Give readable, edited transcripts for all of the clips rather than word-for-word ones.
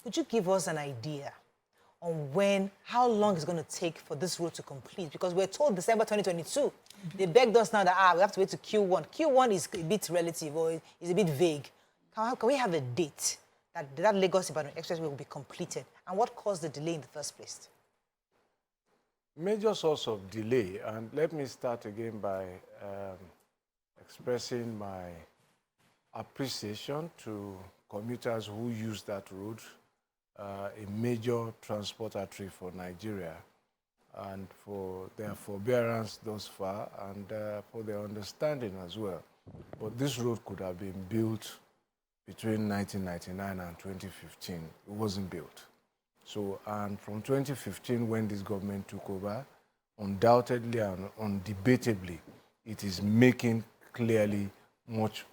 Could you give us an idea on how long it's going to take for this road to complete? Because we're told December 2022. They begged us now that, we have to wait to Q1. Q1 is a bit relative, or is a bit vague. Can we have a date that Lagos-Ibadan Expressway will be completed? And what caused the delay in the first place? Major source of delay, and let me start again by expressing my appreciation to commuters who use that road, a major transport artery for Nigeria, and for their forbearance thus far, and for their understanding as well. But this road could have been built between 1999 and 2015. It wasn't built. So, and from 2015, when this government took over, undoubtedly and undebatably, it is making clearly much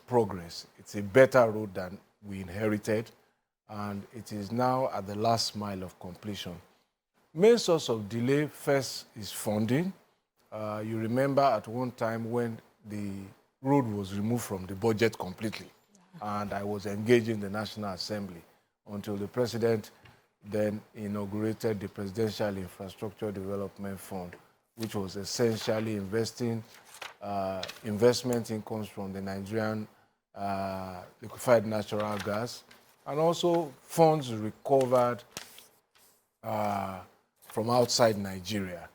progress. It's a better road than we inherited, and it is now at the last mile of completion. Main source of delay first is funding. You remember at one time when the road was removed from the budget completely, and I was engaged in the National Assembly until the president then inaugurated the Presidential Infrastructure Development Fund, which was essentially investing investment incomes from the Nigerian liquefied natural gas, and also funds recovered from outside Nigeria.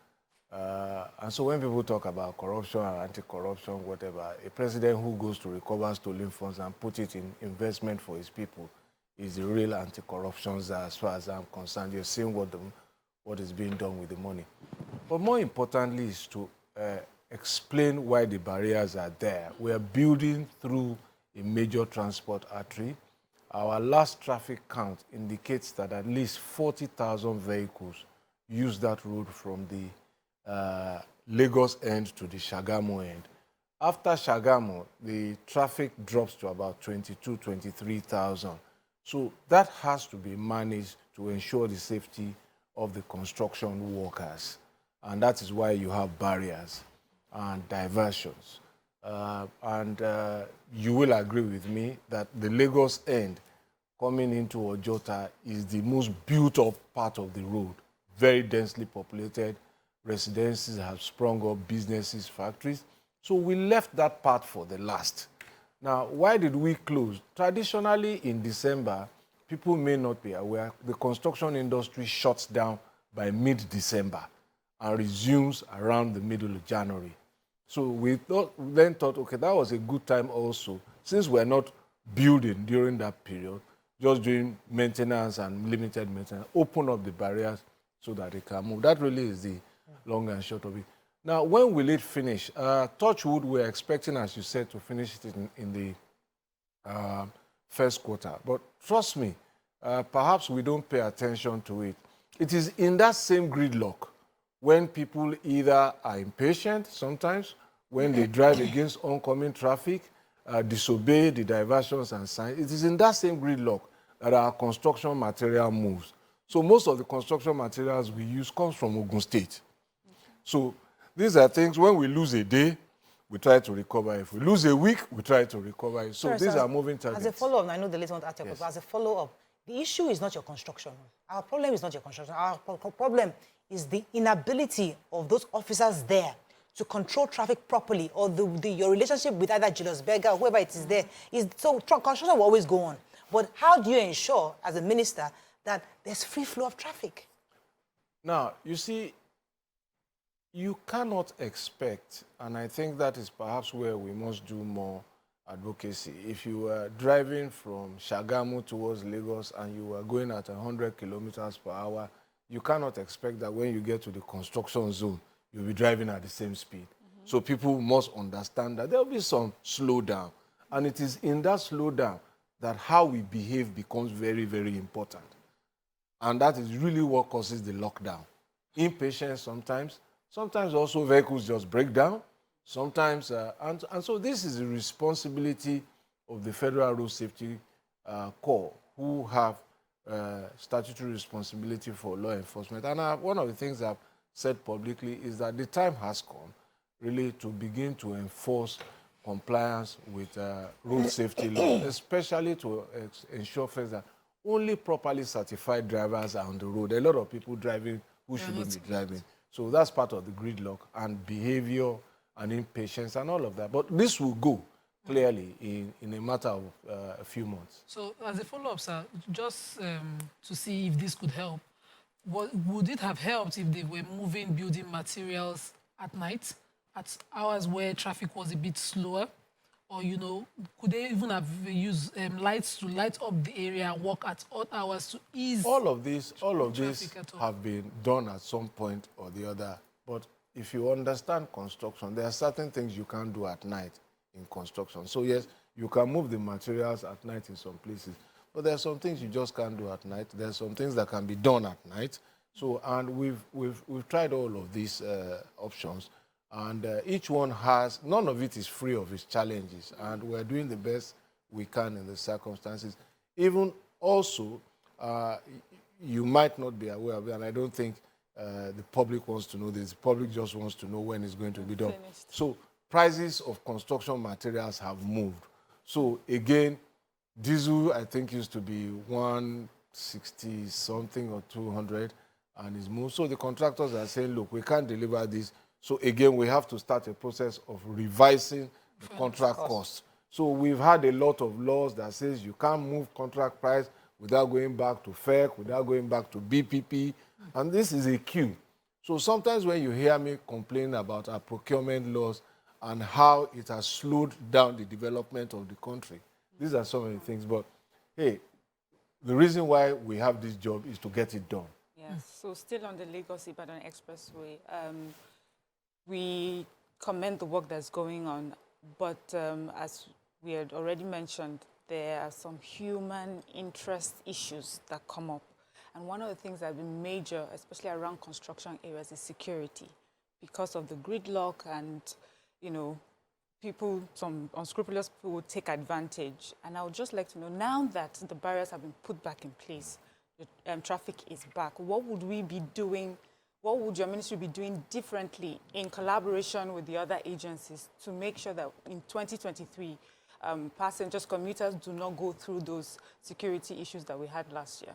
And so when people talk about corruption and anti-corruption, whatever, a president who goes to recover stolen funds and put it in investment for his people is the real anti-corruption as far as I'm concerned. You're seeing what is being done with the money. But more importantly is to explain why the barriers are there. We are building through a major transport artery. Our last traffic count indicates that at least 40,000 vehicles use that road from the Lagos end to the Shagamu end. After Shagamu, the traffic drops to about 23,000. So that has to be managed to ensure the safety of the construction workers. And that is why you have barriers and diversions. You will agree with me that the Lagos end coming into Ojota is the most built-up part of the road, very densely populated. Residences have sprung up, businesses, factories. So we left that part for the last. Now, why did we close? Traditionally, in December, people may not be aware, the construction industry shuts down by mid-December and resumes around the middle of January. So we then thought, okay, that was a good time also, since we're not building during that period, just doing maintenance and limited maintenance, open up the barriers so that it can move. That really is the long and short of it. Now, when will it finish? Touchwood, we're expecting, as you said, to finish it in the first quarter. But trust me, perhaps we don't pay attention to it. It is in that same gridlock when people either are impatient sometimes, when they drive against oncoming traffic, disobey the diversions and signs. It is in that same gridlock that our construction material moves. So most of the construction materials we use comes from Ogun State. So these are things, when we lose a day, we try to recover. If we lose a week, we try to recover it. So these are moving targets. As a follow-up, I know the late one to ask your question, as a follow-up, the issue is not your construction. Our problem is not your construction. Our problem is the inability of those officers there to control traffic properly, or your relationship with either Julius Berger or whoever it is there. So construction will always go on. But how do you ensure, as a minister, that there's free flow of traffic? Now, you see, you cannot expect, and I think that is perhaps where we must do more advocacy. If you were driving from Shagamu towards Lagos and you were going at 100 kilometers per hour, you cannot expect that when you get to the construction zone, you'll be driving at the same speed. So people must understand that there will be some slowdown. And it is in that slowdown that how we behave becomes very, very important. And that is really what causes the lockdown. Impatience sometimes also vehicles just break down. Sometimes, and so this is the responsibility of the Federal Road Safety Corps, who have statutory responsibility for law enforcement. And one of the things I've said publicly is that the time has come really to begin to enforce compliance with road safety law, especially to ensure first that only properly certified drivers are on the road. A lot of people driving who shouldn't be driving. So that's part of the gridlock and behavior and impatience and all of that. But this will go clearly in a matter of a few months. So as a follow-up, sir, just to see if this could help, would it have helped if they were moving building materials at night, at hours where traffic was a bit slower? Or, you know, could they even have used lights to light up the area and work at odd hours to ease all of this at all? have been done at some point or the other. But if you understand construction, there are certain things you can't do at night in construction. So yes, you can move the materials at night in some places, but there are some things you just can't do at night. There are some things that can be done at night. So, and we've tried all of these options, and each one has, none of it is free of its challenges, and we're doing the best we can in the circumstances. Even also, you might not be aware of it, and I don't think the public wants to know this. The public just wants to know when it's going to be done. So prices of construction materials have moved. So again, diesel, I think, used to be 160 something or 200, and it's moved. So the contractors are saying, look, we can't deliver this. So again, we have to start a process of revising the contract costs. So we've had a lot of laws that says you can't move contract price without going back to FEC, without going back to BPP, and this is a queue. So sometimes when you hear me complain about our procurement laws and how it has slowed down the development of the country, these are some of the things. But hey, the reason why we have this job is to get it done. Yes. So still on the Lagos-Ibadan Expressway, we commend the work that's going on, but as we had already mentioned, there are some human interest issues that come up. And one of the things that have been major, especially around construction areas, is security. Because of the gridlock and, you know, people, some unscrupulous people will take advantage. And I would just like to know, now that the barriers have been put back in place, the traffic is back, what would we be doing, what would your ministry be doing differently in collaboration with the other agencies to make sure that in 2023, passengers, commuters do not go through those security issues that we had last year?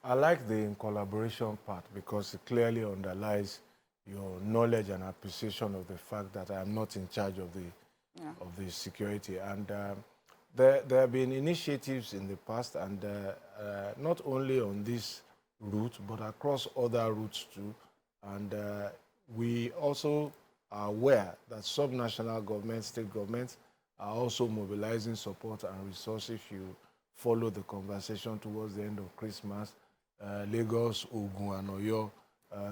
I like the in collaboration part because it clearly underlies your knowledge and appreciation of the fact that I am not in charge of the security. And there have been initiatives in the past, and not only on this route, but across other routes too. And we also are aware that subnational governments, state governments, are also mobilizing support and resources. If you follow the conversation towards the end of Christmas, Lagos, Ogun, and Oyo,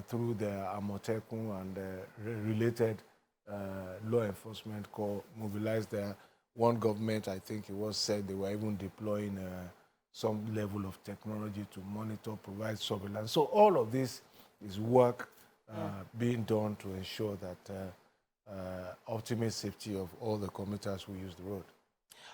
through the Amotekun and related law enforcement corps, mobilized there. One government, I think it was said, they were even deploying some level of technology to monitor, provide surveillance. So all of this is work being done to ensure that ultimate safety of all the commuters who use the road.